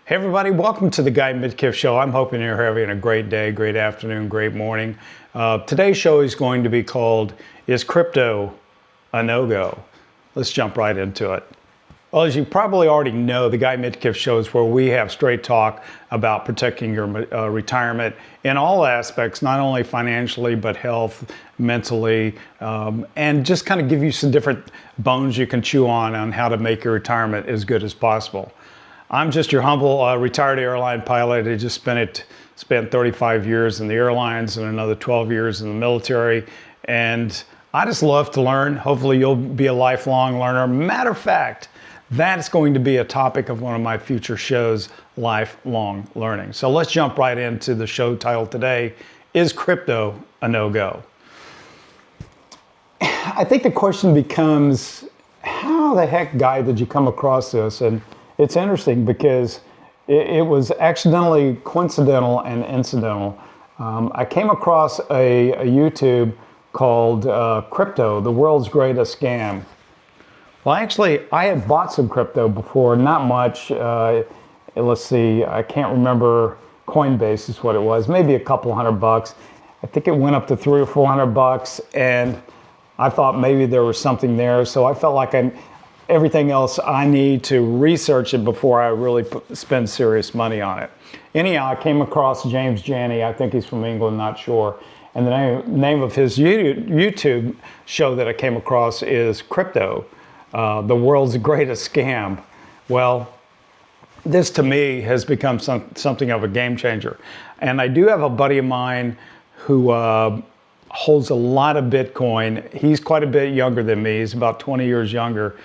Hey everybody, welcome to the Guy Midkiff Show. I'm hoping you're having a great day, great afternoon, great morning. Today's show is going to be called, Is Crypto a No-Go? Let's jump right into it. Well, as you probably already know, the Guy Midkiff Show is where we have straight talk about protecting your retirement in all aspects, not only financially, but health, mentally, and just kind of give you some different bones you can chew on how to make your retirement as good as possible. I'm just your humble retired airline pilot. I just spent 35 years in the airlines and another 12 years in the military. And I just love to learn. Hopefully you'll be a lifelong learner. Matter of fact, that's going to be a topic of one of my future shows, lifelong learning. So let's jump right into the show title today, Is Crypto a No-Go? I think the question becomes, how the heck, Guy, did you come across this? And it's interesting because it was accidentally coincidental and incidental. I came across a YouTube called Crypto, the World's Greatest Scam. Well, actually, I had bought some crypto before, not much. Let's see, I can't remember. Coinbase is what it was, maybe a couple $100. I think it went up to $300 or $400, and I thought maybe there was something there. So I felt like everything else I need to research it before I really spend serious money on it. Anyhow, I came across James Janney. I think he's from England, not sure. And the name of his YouTube show that I came across is Crypto, the World's Greatest Scam. Well, this to me has become something of a game changer. And I do have a buddy of mine who holds a lot of Bitcoin. He's quite a bit younger than me. He's about 20 years younger.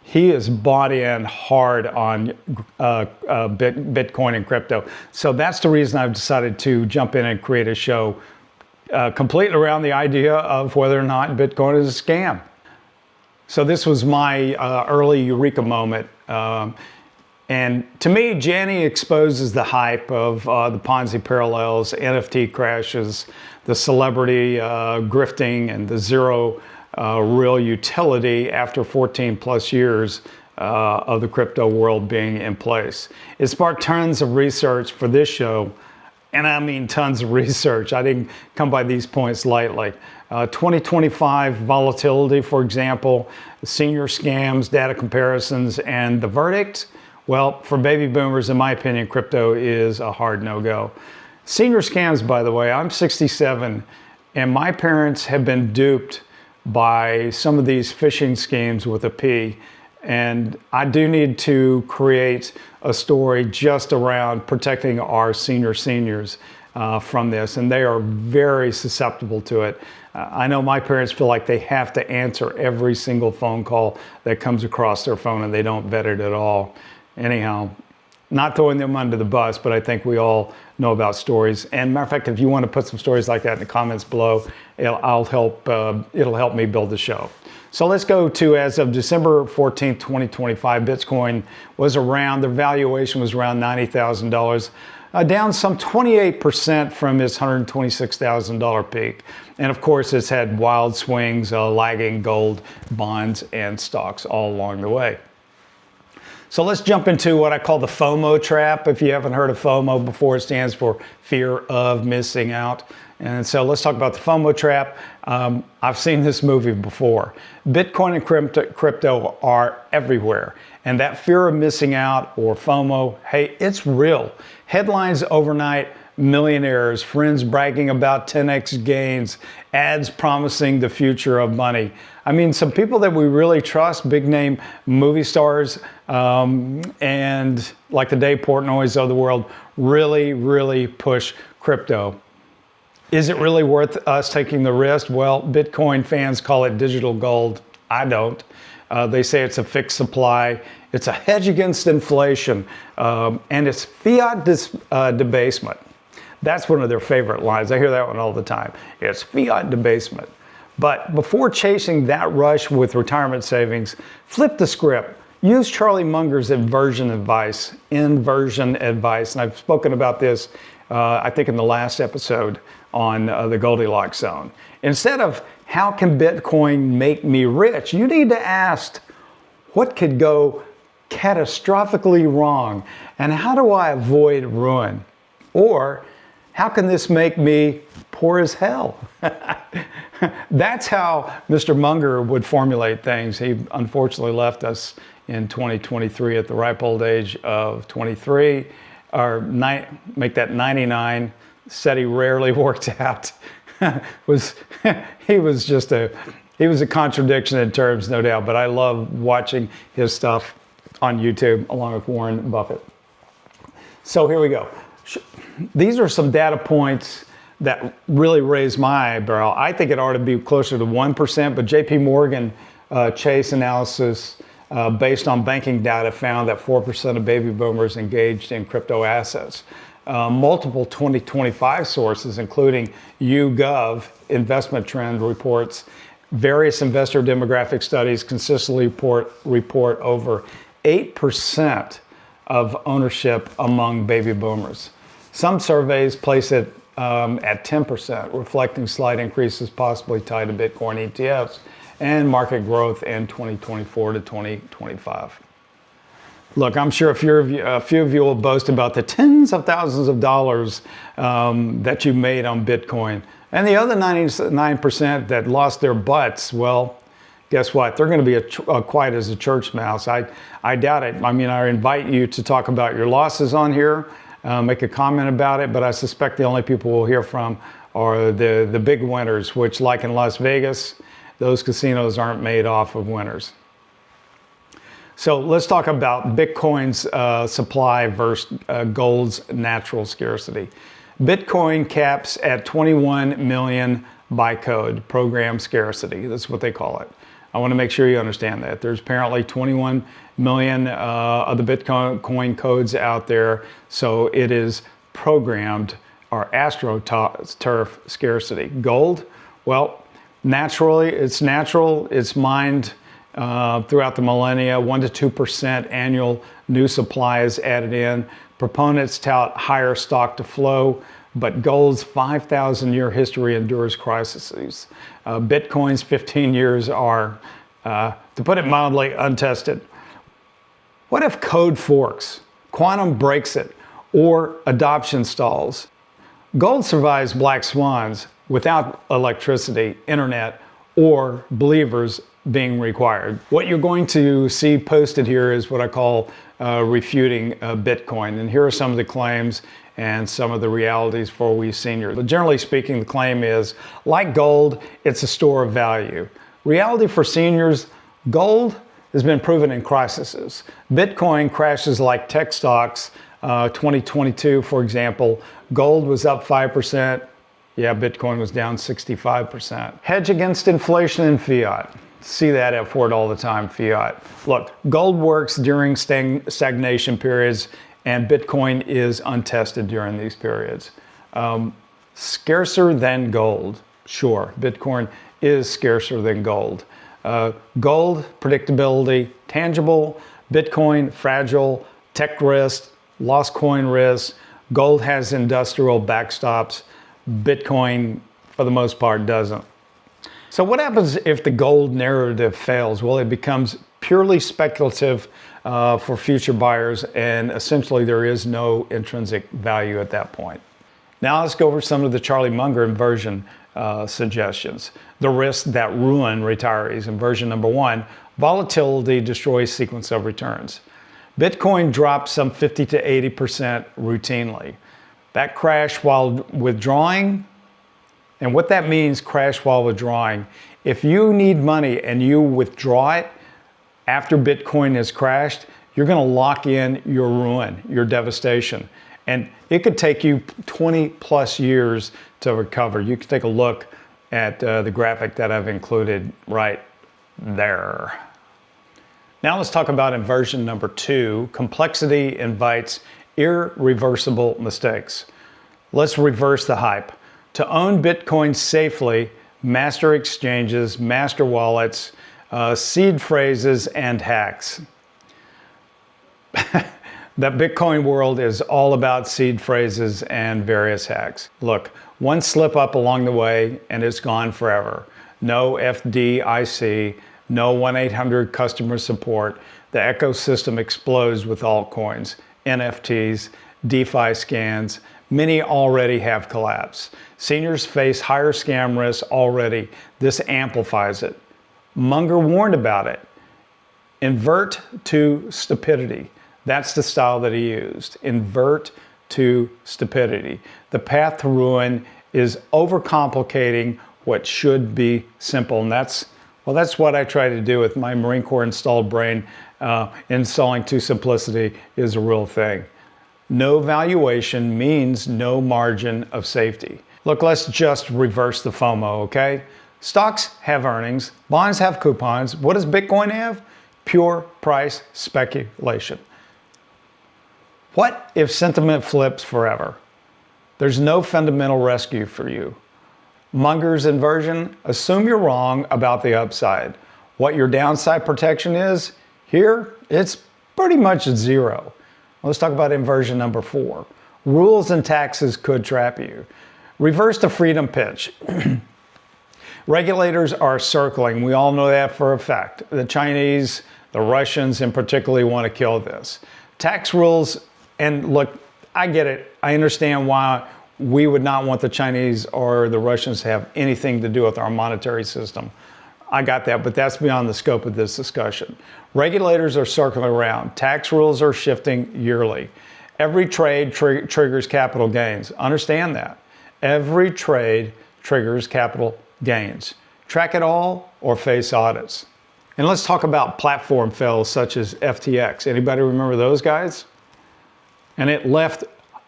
He is bought in hard on Bitcoin and crypto. So that's the reason I've decided to jump in and create a show completely around the idea of whether or not Bitcoin is a scam. So this was my early eureka moment. And to me, Janney exposes the hype of the Ponzi parallels, NFT crashes, the celebrity grifting, and the zero real utility after 14 plus years of the crypto world being in place. It sparked tons of research for this show, and I mean tons of research. I didn't come by these points lightly. 2025 volatility, for example, senior scams, data comparisons, and the verdict. Well, for baby boomers, in my opinion, crypto is a hard no-go. Senior scams, by the way, I'm 67, and my parents have been duped by some of these phishing schemes with a P. And I do need to create a story just around protecting our seniors from this. And they are very susceptible to it. I know my parents feel like they have to answer every single phone call that comes across their phone, and they don't vet it at all. Anyhow, not throwing them under the bus, but I think we all know about stories. And matter of fact, if you want to put some stories like that in the comments below, it'll help me build the show. So let's go to, as of December 14th, 2025, Bitcoin was around, the valuation was around $90,000, down some 28% from its $126,000 peak. And of course, it's had wild swings, lagging gold, bonds, and stocks all along the way. So let's jump into what I call the FOMO trap. If you haven't heard of FOMO before, it stands for fear of missing out. And so let's talk about the FOMO trap. I've seen this movie before. Bitcoin and crypto are everywhere. And that fear of missing out, or FOMO, hey, it's real. Headlines overnight, millionaires, friends bragging about 10x gains, ads promising the future of money. I mean, some people that we really trust, big name movie stars, and like the Dave Portnoys of the world, really push crypto. Is it really worth us taking the risk? Well, Bitcoin fans call it digital gold. I don't. They say it's a fixed supply. It's a hedge against inflation, and it's fiat debasement. That's one of their favorite lines. I hear that one all the time. It's fiat debasement. But before chasing that rush with retirement savings, flip the script. Use Charlie Munger's inversion advice. And I've spoken about this, I think, in the last episode on the Goldilocks zone. Instead of how can Bitcoin make me rich, you need to ask, what could go catastrophically wrong? And how do I avoid ruin? Or how can this make me poor as hell? That's how Mr. Munger would formulate things. He unfortunately left us in 2023 at the ripe old age of 23, or make that 99. Said he rarely worked out. He was a contradiction in terms, no doubt, but I love watching his stuff on YouTube along with Warren Buffett. So here we go. These are some data points that really raise my eyebrow. I think it ought to be closer to 1%, but JP Morgan Chase analysis based on banking data found that 4% of baby boomers engaged in crypto assets. Multiple 2025 sources, including YouGov investment trend reports, various investor demographic studies consistently report over 8% of ownership among baby boomers. Some surveys place it at 10%, reflecting slight increases possibly tied to Bitcoin ETFs and market growth in 2024 to 2025. Look, I'm sure a few of you will boast about the tens of thousands of dollars that you made on Bitcoin. And the other 99% that lost their butts, well, guess what? They're going to be quiet as a church mouse. I doubt it. I mean, I invite you to talk about your losses on here, make a comment about it, but I suspect the only people we'll hear from are the big winners, which, like in Las Vegas, those casinos aren't made off of winners. So let's talk about Bitcoin's supply versus gold's natural scarcity. Bitcoin caps at 21 million by code, program scarcity. That's what they call it. I want to make sure you understand that. There's apparently 21 million of the Bitcoin codes out there, so it is programmed or astroturf scarcity. Gold, well, naturally, it's natural, it's mined throughout the millennia. 1% to 2% annual new supply is added in. Proponents tout higher stock to flow, but gold's 5,000-year history endures crises. Bitcoin's 15 years are, to put it mildly, untested. What if code forks, quantum breaks it, or adoption stalls? Gold survives black swans without electricity, internet, or believers being required. What you're going to see posted here is what I call refuting Bitcoin. And here are some of the claims and some of the realities for we seniors. But generally speaking, the claim is, like gold, it's a store of value. Reality for seniors, gold has been proven in crises. Bitcoin crashes like tech stocks. 2022, for example, gold was up 5%. Yeah, Bitcoin was down 65%. Hedge against inflation and fiat. See that F word all the time, fiat. Look, gold works during stagnation periods, and Bitcoin is untested during these periods. Scarcer than gold. Sure, Bitcoin is scarcer than gold. Gold, predictability, tangible. Bitcoin, fragile, tech risk, lost coin risk. Gold has industrial backstops. Bitcoin, for the most part, doesn't. So what happens if the gold narrative fails? Well, it becomes purely speculative for future buyers, and essentially there is no intrinsic value at that point. Now let's go over some of the Charlie Munger inversion suggestions. The risks that ruin retirees. Inversion number 1, volatility destroys sequence of returns. Bitcoin drops some 50 to 80% routinely. That crash while withdrawing, and what that means, crash while withdrawing, if you need money and you withdraw it after Bitcoin has crashed, you're going to lock in your ruin, your devastation. And it could take you 20 plus years to recover. You can take a look at the graphic that I've included right there. Now let's talk about inversion number 2. Complexity invites irreversible mistakes. Let's reverse the hype. To own Bitcoin safely, master exchanges, master wallets, seed phrases, and hacks. The Bitcoin world is all about seed phrases and various hacks. Look, one slip up along the way and it's gone forever. No FDIC, no 1-800 customer support. The ecosystem explodes with altcoins, NFTs, DeFi scans. Many already have collapsed. Seniors face higher scam risks already. This amplifies it. Munger warned about it. Invert to stupidity. That's the style that he used. Invert to stupidity. The path to ruin is overcomplicating what should be simple. And that's what I try to do with my Marine Corps installed brain. Installing to simplicity is a real thing. No valuation means no margin of safety. Look, let's just reverse the FOMO, okay? Stocks have earnings, bonds have coupons. What does Bitcoin have? Pure price speculation. What if sentiment flips forever? There's no fundamental rescue for you. Munger's inversion, assume you're wrong about the upside. What your downside protection is, here, it's pretty much zero. Let's talk about inversion number 4. Rules and taxes could trap you. Reverse the freedom pitch. Regulators are circling. We all know that for a fact. The Chinese, the Russians in particular want to kill this. Tax rules, and look, I get it. I understand why we would not want the Chinese or the Russians to have anything to do with our monetary system. I got that, but that's beyond the scope of this discussion. Regulators are circling around. Tax rules are shifting yearly. Every trade triggers capital gains. Understand that. Every trade triggers capital gains. Track it all or face audits. And let's talk about platform fails such as FTX. Anybody remember those guys? And it left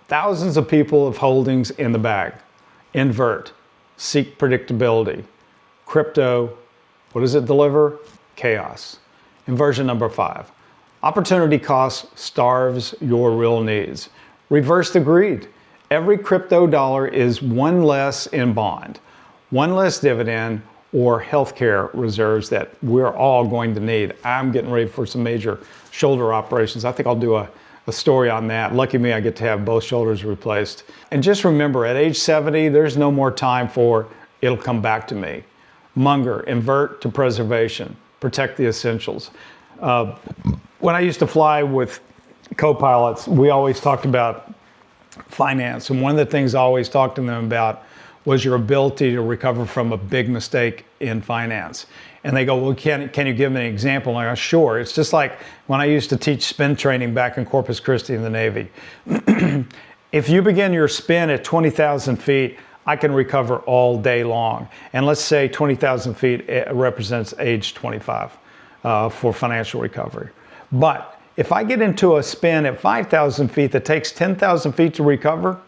thousands of people of holdings in the bag. Invert. Seek predictability. Crypto, what does it deliver? Chaos. Inversion number 5. Opportunity cost starves your real needs. Reverse the greed. Every crypto dollar is one less in bond, one less dividend, or healthcare reserves that we're all going to need. I'm getting ready for some major shoulder operations. I think I'll do a story on that. Lucky me, I get to have both shoulders replaced. And just remember, at age 70, there's no more time for it'll come back to me. Munger, invert to preservation, protect the essentials. When I used to fly with co-pilots, we always talked about finance. And one of the things I always talked to them about was your ability to recover from a big mistake in finance. And they go, well, can you give me an example? And I go, sure. It's just like when I used to teach spin training back in Corpus Christi in the Navy. If you begin your spin at 20,000 feet, I can recover all day long. And let's say 20,000 feet represents age 25 for financial recovery. But if I get into a spin at 5,000 feet that takes 10,000 feet to recover,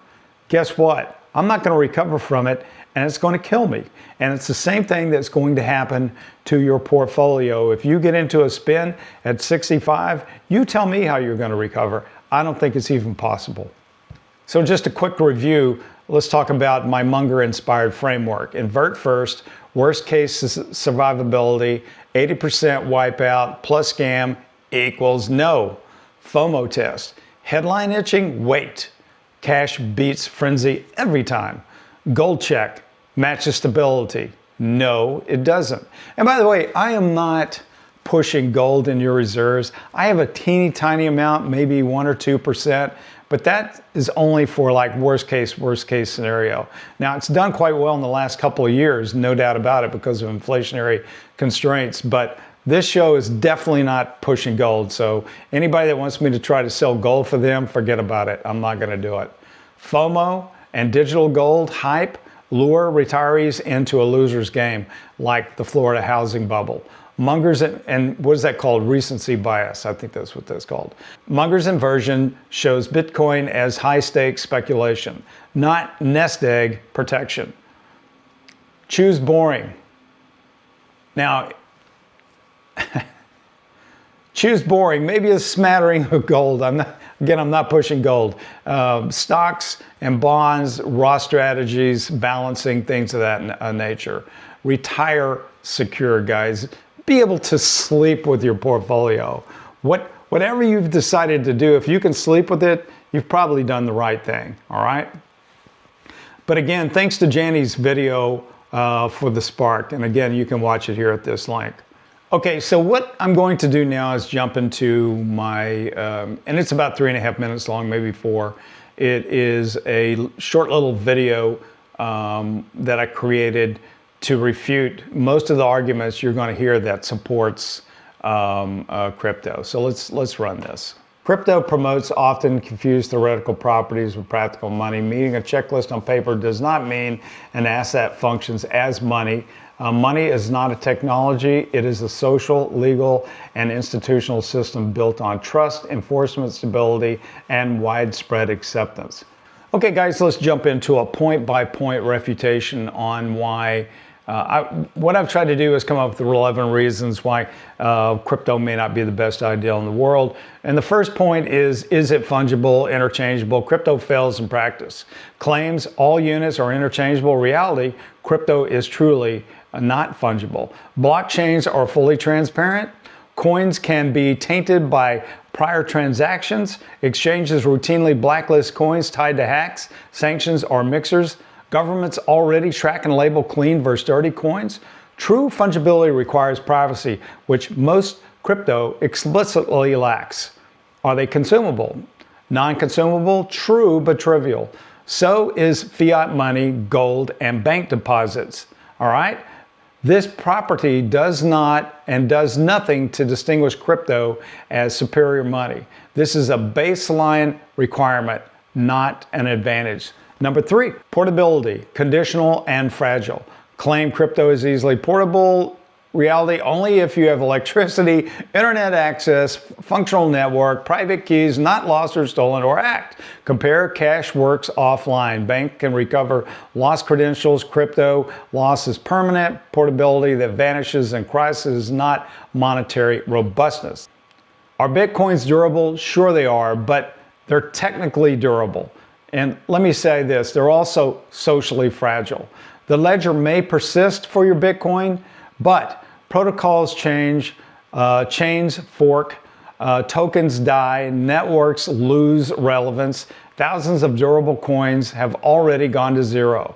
guess what? I'm not going to recover from it, and it's going to kill me. And it's the same thing that's going to happen to your portfolio. If you get into a spin at 65, you tell me how you're going to recover. I don't think it's even possible. So just a quick review. Let's talk about my Munger-inspired framework. Invert first, worst case survivability, 80% wipeout plus scam equals no. FOMO test. Headline itching, wait. Cash beats frenzy every time. Gold check, matches stability. No, it doesn't. And by the way, I am not pushing gold in your reserves. I have a teeny tiny amount, maybe 1 or 2%, but that is only for like worst case scenario. Now it's done quite well in the last couple of years, no doubt about it, because of inflationary constraints, but this show is definitely not pushing gold. So anybody that wants me to try to sell gold for them, forget about it. I'm not going to do it. FOMO and digital gold hype lure retirees into a loser's game, like the Florida housing bubble. Munger's, and what is that called? Recency bias. I think that's what that's called. Munger's inversion shows Bitcoin as high stakes speculation, not nest egg protection. Choose boring. Now, choose boring, maybe a smattering of gold. I'm not pushing gold. Stocks and bonds, raw strategies, balancing, things of that nature. Retire secure, guys. Be able to sleep with your portfolio. Whatever you've decided to do, if you can sleep with it, you've probably done the right thing, all right? But again, thanks to Jani's video for the spark. And again, you can watch it here at this link. Okay, so what I'm going to do now is jump into my, and it's about 3.5 minutes long, maybe 4. It is a short little video that I created to refute most of the arguments you're going to hear that supports crypto. So let's run this. Crypto promotes often confused theoretical properties with practical money. Meaning a checklist on paper does not mean an asset functions as money. Money is not a technology. It is a social, legal, and institutional system built on trust, enforcement, stability, and widespread acceptance. Okay, guys, let's jump into a point-by-point refutation on why what I've tried to do is come up with 11 reasons why crypto may not be the best idea in the world. And the first point is it fungible, interchangeable? Crypto fails in practice. Claims all units are interchangeable. Reality, crypto is truly not fungible. Blockchains are fully transparent. Coins can be tainted by prior transactions. Exchanges routinely blacklist coins tied to hacks, sanctions, or mixers. Governments already track and label clean versus dirty coins. True fungibility requires privacy, which most crypto explicitly lacks. Are they consumable? Non-consumable? True, but trivial. So is fiat money, gold, and bank deposits. All right? This property does not and does nothing to distinguish crypto as superior money. This is a baseline requirement, not an advantage. Number 3, portability, conditional and fragile. Claim crypto is easily portable. Reality, only if you have electricity, internet access, functional network, private keys, not lost or stolen or hacked. Compare cash works offline. Bank can recover lost credentials. Crypto loss is permanent. Portability that vanishes in crisis, not monetary robustness. Are Bitcoins durable? Sure they are, but they're technically durable. And let me say this, they're also socially fragile. The ledger may persist for your Bitcoin, but protocols change, chains fork, tokens die, networks lose relevance. Thousands of durable coins have already gone to zero.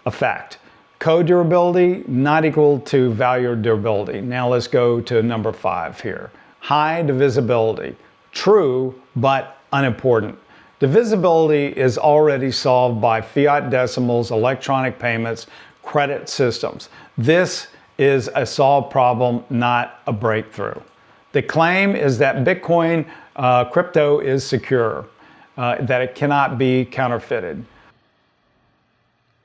A fact. Code durability, not equal to value durability. Now let's go to number 5 here. High divisibility. True, but unimportant. Divisibility is already solved by fiat decimals, electronic payments, credit systems. This is a solved problem, not a breakthrough. The claim is that Bitcoin crypto is secure, that it cannot be counterfeited.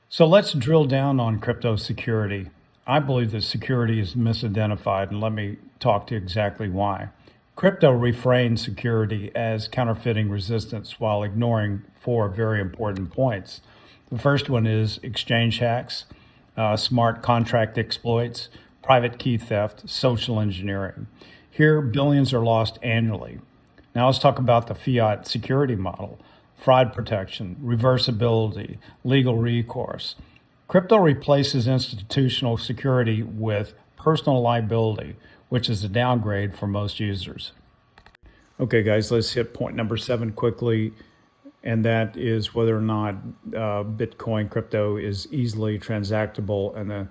So let's drill down on crypto security. I believe that security is misidentified, and let me talk to you exactly why. Crypto refrains security as counterfeiting resistance while ignoring 4 very important points. The first one is exchange hacks, smart contract exploits, private key theft, social engineering. Here, billions are lost annually. Now let's talk about the fiat security model. Fraud protection, reversibility, legal recourse. Crypto replaces institutional security with personal liability, which is a downgrade for most users. Okay, guys, let's hit point number 7 quickly, and that is whether or not Bitcoin crypto is easily transactable, and the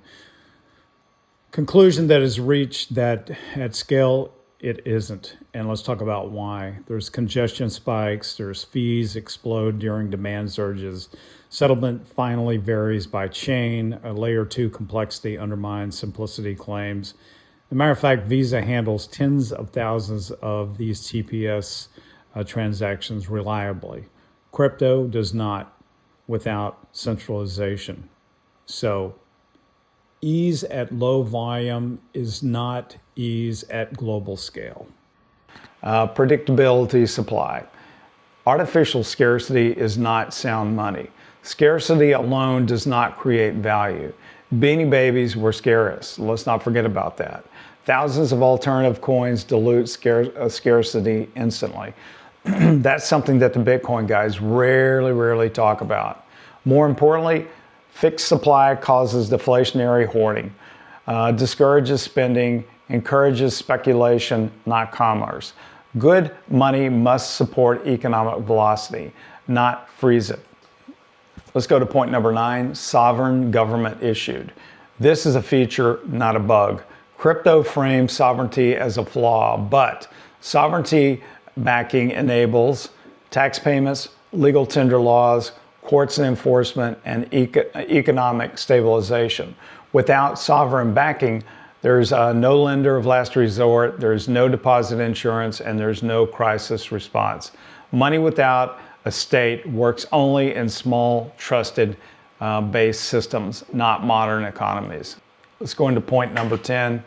conclusion that is reached that at scale it isn't. And let's talk about why. There's congestion spikes, there's fees explode during demand surges, settlement finally varies by chain, a layer 2 complexity undermines simplicity claims. As a matter of fact, Visa handles tens of thousands of these TPS transactions reliably. Crypto does not without centralization. So ease at low volume is not ease at global scale. Predictability supply. Artificial scarcity is not sound money. Scarcity alone does not create value. Beanie Babies were scarce. Let's not forget about that. Thousands of alternative coins dilute scarcity instantly. That's something that the Bitcoin guys rarely talk about. More importantly, fixed supply causes deflationary hoarding, discourages spending, encourages speculation, not commerce. Good money must support economic velocity, not freeze it. Let's go to point number 9, sovereign government issued. This is a feature, not a bug. Crypto frames sovereignty as a flaw, but sovereignty backing enables tax payments, legal tender laws, courts and enforcement, and economic stabilization. Without sovereign backing, there's no lender of last resort, there's no deposit insurance, and there's no crisis response. Money without a state works only in small, trusted based systems, not modern economies. Let's go into point number 10.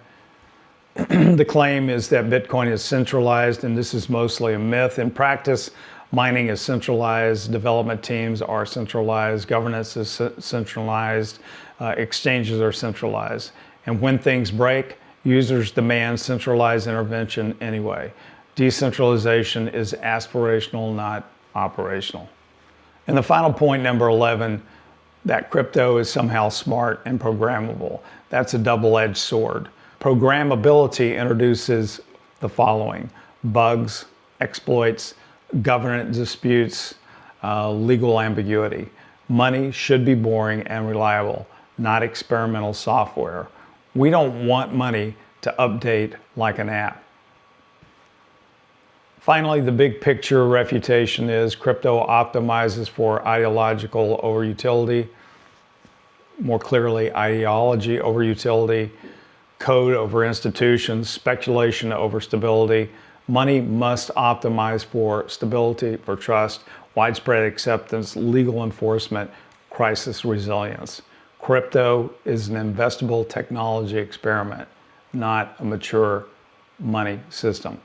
The claim is that Bitcoin is centralized, and this is mostly a myth. In practice, mining is centralized, development teams are centralized, governance is centralized, exchanges are centralized. And when things break, users demand centralized intervention anyway. Decentralization is aspirational, not operational. And the final point, number 11, that crypto is somehow smart and programmable. That's a double-edged sword. Programmability introduces the following: bugs, exploits, governance disputes, legal ambiguity. Money should be boring and reliable, not experimental software. We don't want money to update like an app. Finally, the big picture refutation is crypto optimizes for ideological over utility, more clearly ideology over utility, code over institutions, speculation over stability. Money must optimize for stability, for trust, widespread acceptance, legal enforcement, crisis resilience. Crypto is an investable technology experiment, not a mature money system.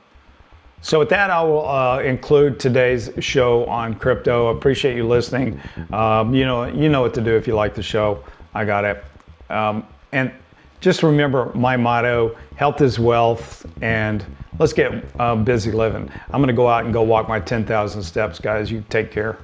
So with that, I will include today's show on crypto. Appreciate you listening. You know what to do if you like the show. I got it. And just remember my motto: health is wealth, and let's get busy living. I'm going to go out and go walk my 10,000 steps, guys. You take care.